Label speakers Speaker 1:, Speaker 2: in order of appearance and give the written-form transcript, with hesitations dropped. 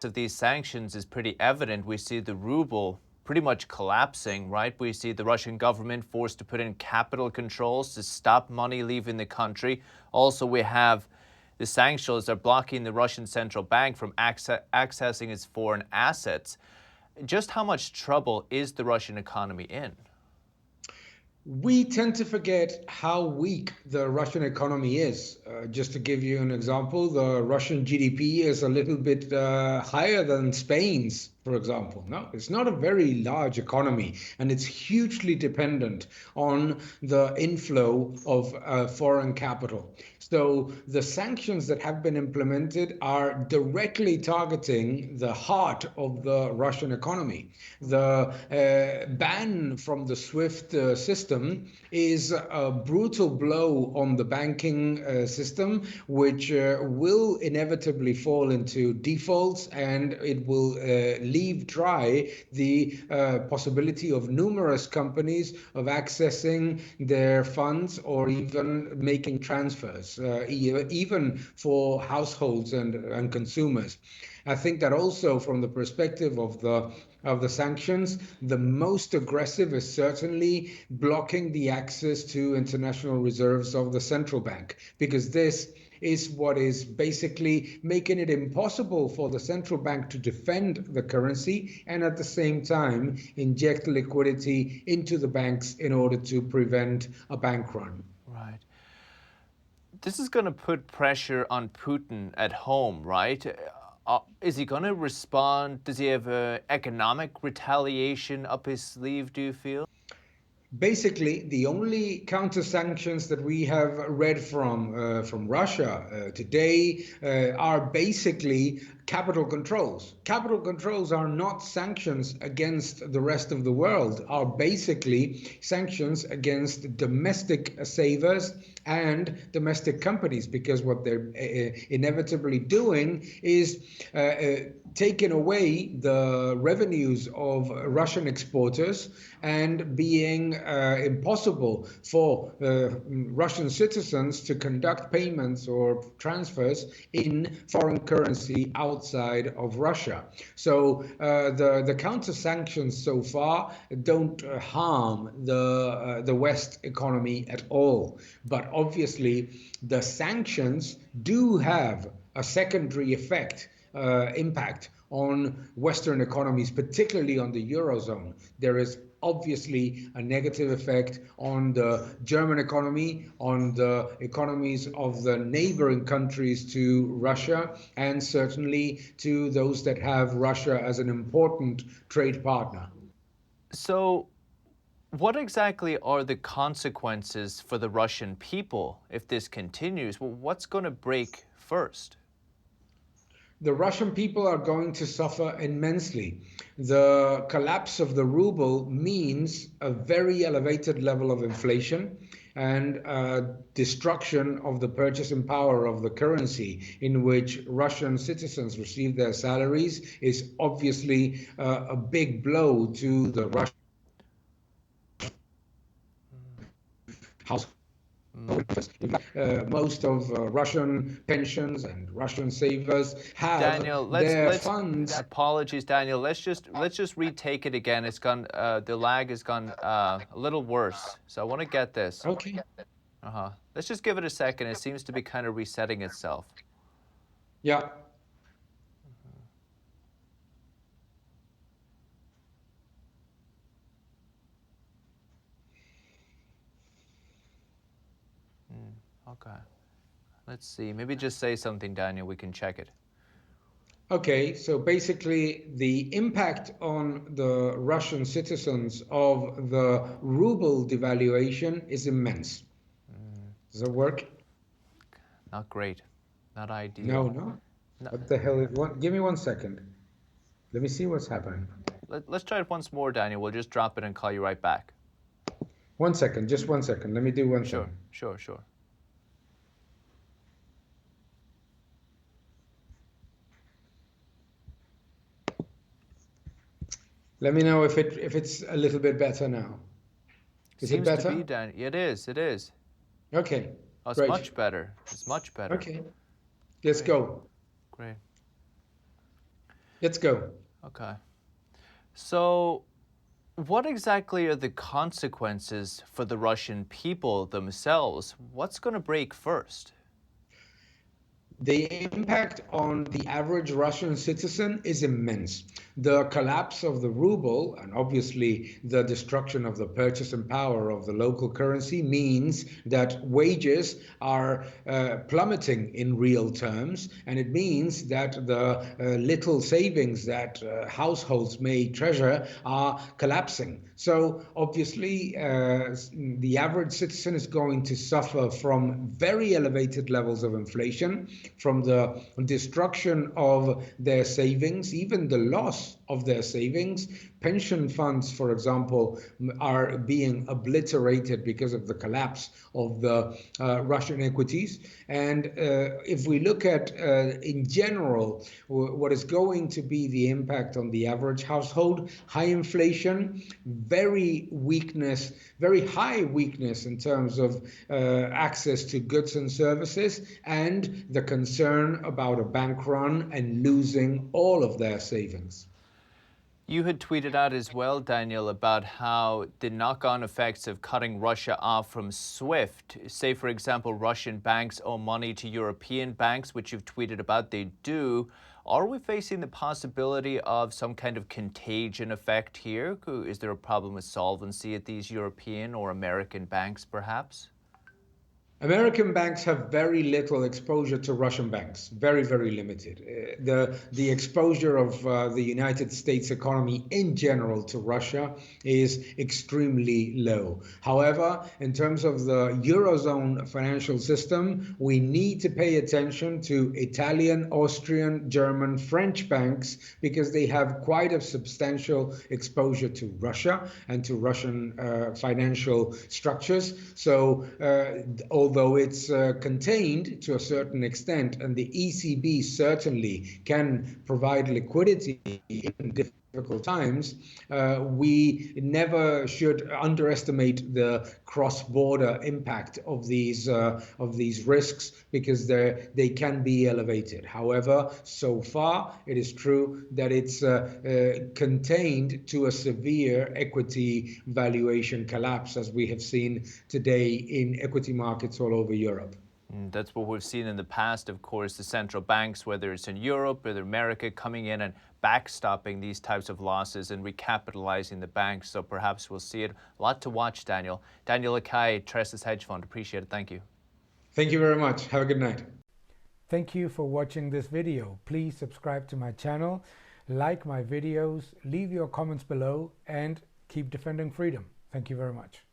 Speaker 1: Of these sanctions is pretty evident. We see the ruble pretty much collapsing, right? We see the Russian government forced to put in capital controls to stop money leaving the country. Also, we have the sanctions are blocking the Russian central bank from accessing its foreign assets. Just how much trouble is the Russian economy in?
Speaker 2: We tend to forget how weak the Russian economy is. Just to give you an example, the Russian GDP is a little bit higher than Spain's, for example. No, it's not a very large economy, and it's hugely dependent on the inflow of foreign capital. So the sanctions that have been implemented are directly targeting the heart of the Russian economy. The ban from the SWIFT system is a brutal blow on the banking system, which will inevitably fall into defaults, and it will leave dry the possibility of numerous companies of accessing their funds or even making transfers, even for households and consumers. I think that also from the perspective of the sanctions, the most aggressive is certainly blocking the access to international reserves of the central bank, because this is what is basically making it impossible for the central bank to defend the currency and at the same time inject liquidity into the banks in order to prevent a bank run.
Speaker 1: Right. This is going to put pressure on Putin at home, right? Is he going to respond? Does he have economic retaliation up his sleeve, do you feel?
Speaker 2: Basically, the only counter sanctions that we have read from Russia today are basically capital controls. Capital controls are not sanctions against the rest of the world, are basically sanctions against domestic savers and domestic companies, because what they're inevitably doing is taking away the revenues of Russian exporters and being impossible for Russian citizens to conduct payments or transfers in foreign currency outside of Russia. So the counter sanctions so far don't harm the West economy at all. But obviously, the sanctions do have a secondary impact on Western economies, particularly on the Eurozone. There is obviously a negative effect on the German economy, on the economies of the neighboring countries to Russia, and certainly to those that have Russia as an important trade partner.
Speaker 1: So, what exactly are the consequences for the Russian people if this continues? Well, what's going to break first?
Speaker 2: The Russian people are going to suffer immensely. The collapse of the ruble means a very elevated level of inflation and destruction of the purchasing power of the currency in which Russian citizens receive their salaries is obviously a big blow to the Russian household. Most of Russian pensions and Russian savers have
Speaker 1: Daniel,
Speaker 2: their
Speaker 1: let's
Speaker 2: funds.
Speaker 1: apologies, Daniel. Let's just retake it again. It's gone. The lag has gone a little worse. So I want to get this.
Speaker 2: Okay.
Speaker 1: Let's just give it a second. It seems to be kind of resetting itself.
Speaker 2: Yeah.
Speaker 1: Okay. Let's see. Maybe just say something, Daniel. We can check it.
Speaker 2: Okay, so basically, the impact on the Russian citizens of the ruble devaluation is immense. Does that work?
Speaker 1: Not great. Not
Speaker 2: No,
Speaker 1: ideal.
Speaker 2: no.
Speaker 1: No.
Speaker 2: What the hell? Give me 1 second. Let me see what's happening.
Speaker 1: Let's try it once more, Daniel. We'll just drop it and call you right back.
Speaker 2: 1 second, just 1 second. Let me do one
Speaker 1: Sure,
Speaker 2: thing.
Speaker 1: sure.
Speaker 2: Let me know if it's a little bit better now. Is it
Speaker 1: Seems to be,
Speaker 2: better?
Speaker 1: Daniel. It is. It is.
Speaker 2: Okay,
Speaker 1: Oh, it's
Speaker 2: great.
Speaker 1: much better. It's much better.
Speaker 2: Okay, let's
Speaker 1: Great.
Speaker 2: go.
Speaker 1: Great.
Speaker 2: Let's go.
Speaker 1: Okay. So, what exactly are the consequences for the Russian people themselves? What's going to break first?
Speaker 2: The impact on the average Russian citizen is immense. The collapse of the ruble and obviously the destruction of the purchasing power of the local currency means that wages are plummeting in real terms, and it means that the little savings that households may treasure are collapsing. So obviously, the average citizen is going to suffer from very elevated levels of inflation, from the destruction of their savings, even the loss of their savings. Pension funds, for example, are being obliterated because of the collapse of the Russian equities. And if we look at, in general, what is going to be the impact on the average household, high inflation, very high weakness in terms of access to goods and services, and the concern about a bank run and losing all of their savings.
Speaker 1: You had tweeted out as well, Daniel, about how the knock-on effects of cutting Russia off from SWIFT, say, for example, Russian banks owe money to European banks, which you've tweeted about they do. Are we facing the possibility of some kind of contagion effect here? Is there a problem with solvency at these European or American banks, perhaps?
Speaker 2: American banks have very little exposure to Russian banks, very, very limited. The exposure of the United States economy in general to Russia is extremely low. However, in terms of the Eurozone financial system, we need to pay attention to Italian, Austrian, German, French banks because they have quite a substantial exposure to Russia and to Russian financial structures. So, although it's contained to a certain extent, and the ECB certainly can provide liquidity in difficult times, we never should underestimate the cross-border impact of these risks because they can be elevated. However, so far it is true that it's contained to a severe equity valuation collapse, as we have seen today in equity markets all over Europe.
Speaker 1: That's what we've seen in the past, of course, the central banks, whether it's in Europe or America, coming in and backstopping these types of losses and recapitalizing the banks. So perhaps we'll see it. A lot to watch, Daniel. Daniel Lacalle, Tressis Hedge Fund. Appreciate it. Thank you.
Speaker 2: Thank you very much. Have a good night.
Speaker 3: Thank you for watching this video. Please subscribe to my channel, like my videos, leave your comments below, and keep defending freedom. Thank you very much.